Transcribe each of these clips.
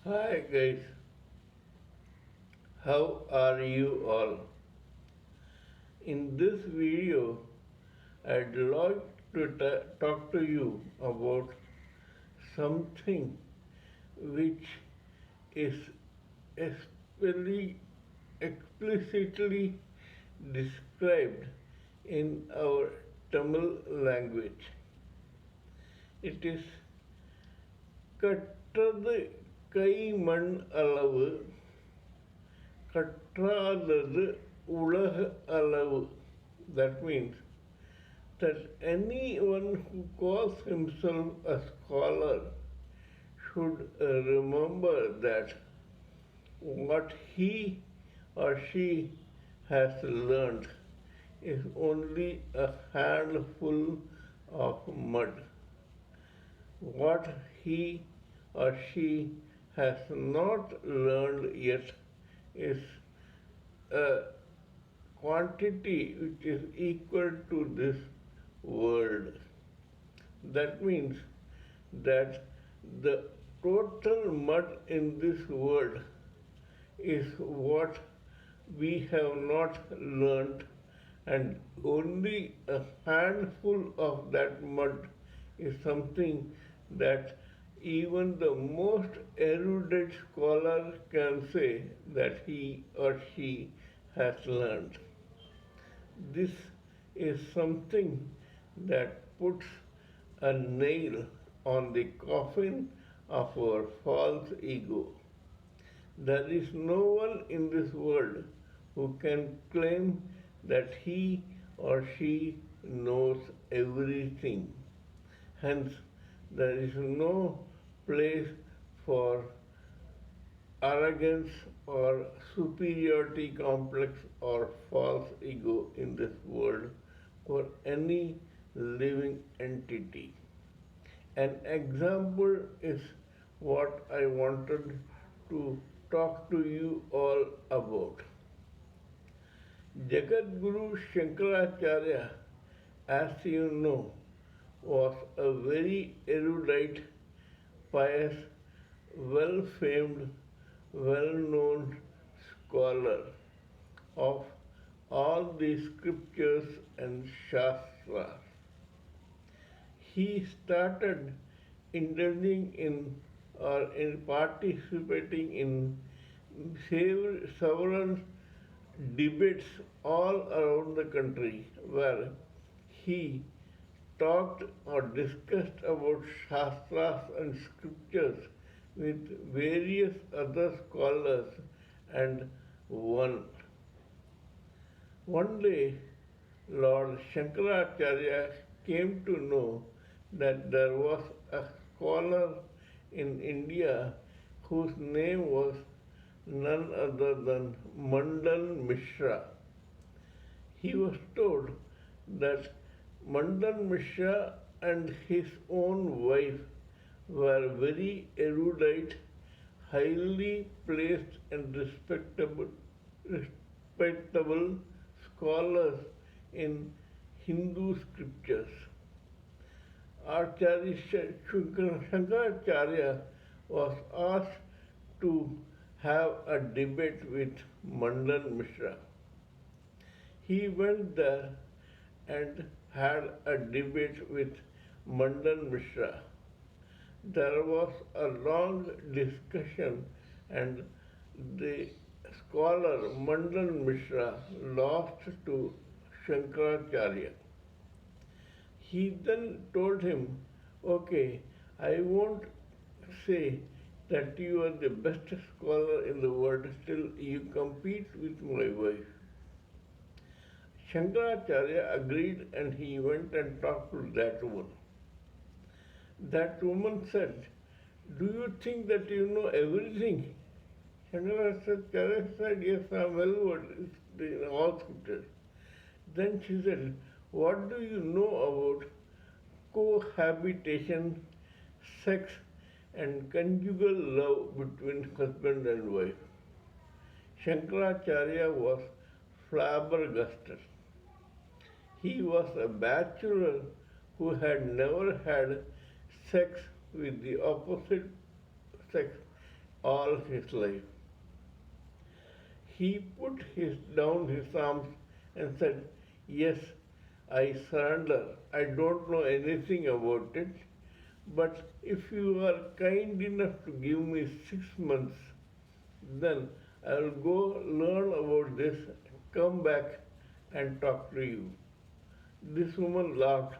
Hi guys, how are you all? In this video, I'd like to talk to you about something which is especially explicitly described in our Tamil language. It is கற்றது கை மண் அளவு கற்றாதது உலக அளவு. That means that anyone who calls himself a scholar should remember that what he or she has learned is only a handful of mud. What he or she has not learned yet is a quantity which is equal to this world. That means that the total mud in this world is what we have not learned, and only a handful of that mud is something that even the most erudite scholar can say that he or she has learned. This is something that puts a nail on the coffin of our false ego. There is no one in this world who can claim that he or she knows everything. Hence, there is no place for arrogance or superiority complex or false ego in this world for any living entity. An example is what I wanted to talk to you all about. Jagadguru Shankaracharya, as you know, was a very erudite, pious, well-famed, well-known scholar of all the scriptures and shastras. He started indulging in or in participating in several debates all around the country where he talked or discussed about shastras and scriptures with various other scholars and won. One day, Lord Shankaracharya came to know that there was a scholar in India whose name was none other than Mandan Mishra. He was told that Mandan Mishra and his own wife were very erudite, highly placed and respectable scholars in Hindu scriptures. Acharya Shankaracharya was asked to have a debate with Mandan Mishra. He went there and had a debate with Mandan Mishra. There was a long discussion, and the scholar Mandan Mishra lost to Shankaracharya. He then told him, "Okay, I won't say that you are the best scholar in the world, still you compete with my wife." Shankaracharya agreed, and he went and talked to that woman. That woman said, "Do you think that you know everything?" Shankaracharya said, "Yes, I am well versed in all scriptures." Then she said, "What do you know about cohabitation, sex, and conjugal love between husband and wife?" Shankaracharya was flabbergasted. He was a bachelor who had never had sex with the opposite sex all his life. He put down his arms and said, "Yes, I surrender. I don't know anything about it, but if you are kind enough to give me 6 months, then I will go learn about this, come back and talk to you." This woman laughed.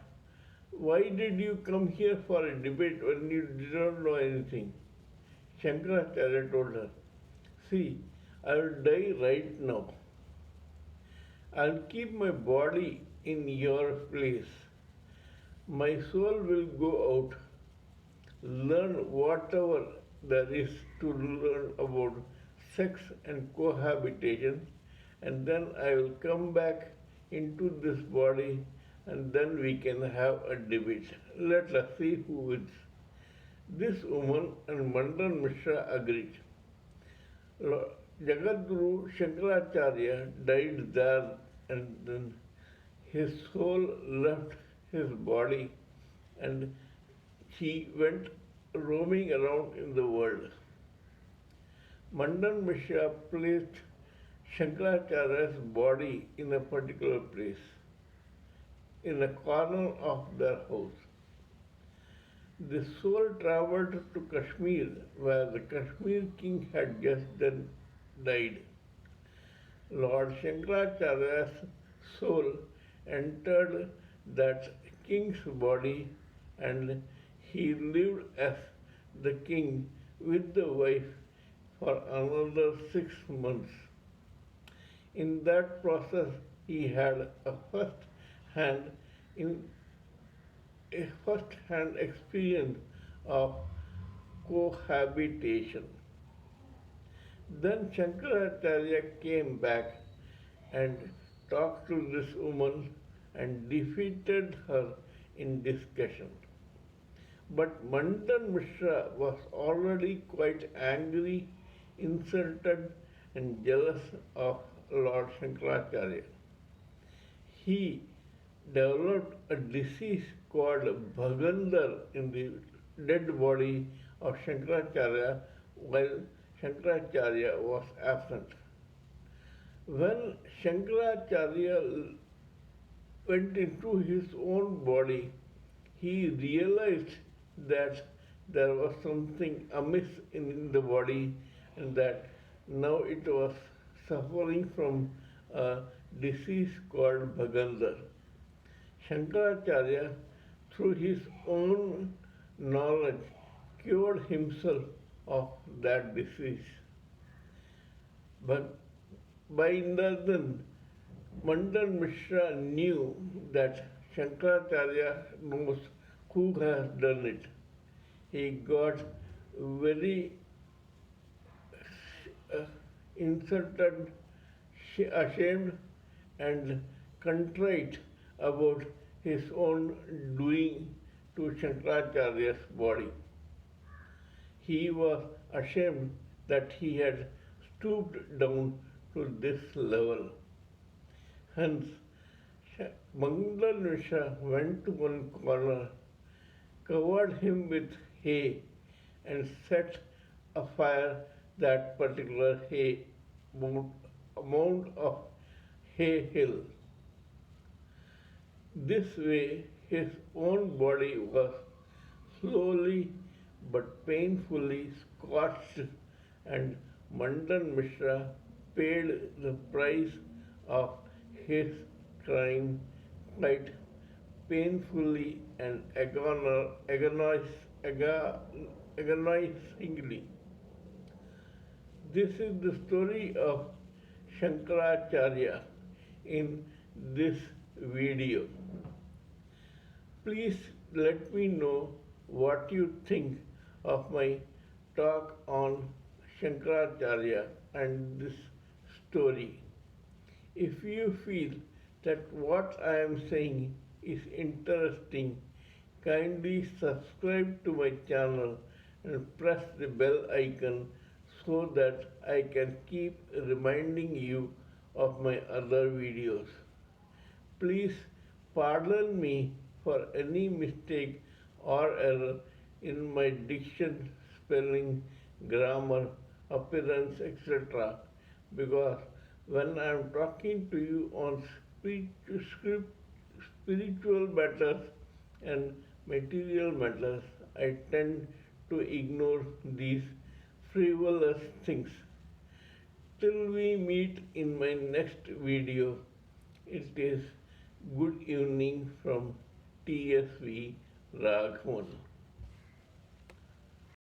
"Why did you come here for a debate when you did not know anything?" Shankaracharya told her, "See, I will die right now. I'll keep my body in your place. My soul will go out, learn whatever there is to learn about sex and cohabitation, and then I will come back into this body and then we can have a debate. Let us see who wins." This woman and Mandan Mishra agreed. Jagadguru Shankaracharya died there, and then his soul left his body and he went roaming around in the world. Mandan Mishra placed Shankaracharya's body in a particular place, in a corner of their house. The soul travelled to Kashmir, where the Kashmir king had just then died. Lord Shankaracharya's soul entered that king's body and he lived as the king with the wife for another 6 months. In that process, he had hand in a first-hand experience of cohabitation. Then Shankaracharya came back and talked to this woman and defeated her in discussion. But Mandan Mishra was already quite angry, insulted, and jealous of Lord Shankaracharya. He developed a disease called Bhagandar in the dead body of Shankaracharya while Shankaracharya was absent. When Shankaracharya went into his own body, he realized that there was something amiss in the body and that now it was suffering from a disease called Bhagandar. Shankaracharya, through his own knowledge, cured himself of that disease. But by then, Mandan Mishra knew that Shankaracharya knows who has done it. He got very insulted, ashamed, and contrite about his own doing to Shankaracharya's body. He was ashamed that he had stooped down to this level. Hence, Mangal Mishra went to one corner, covered him with hay, and set afire that particular hay amount of hay hill. This way, his own body was slowly but painfully scorched, and Mandan Mishra paid the price of his crime quite painfully and agonizingly. This is the story of Shankaracharya in this video. Please let me know what you think of my talk on Shankaracharya and this story. If you feel that what I am saying is interesting, kindly subscribe to my channel and press the bell icon so that I can keep reminding you of my other videos. Please pardon me for any mistake or error in my diction, spelling, grammar, appearance, etc. Because when I am talking to you on spiritual matters and material matters, I tend to ignore these frivolous things. Till we meet in my next video, it is good evening from TSV Raghavan.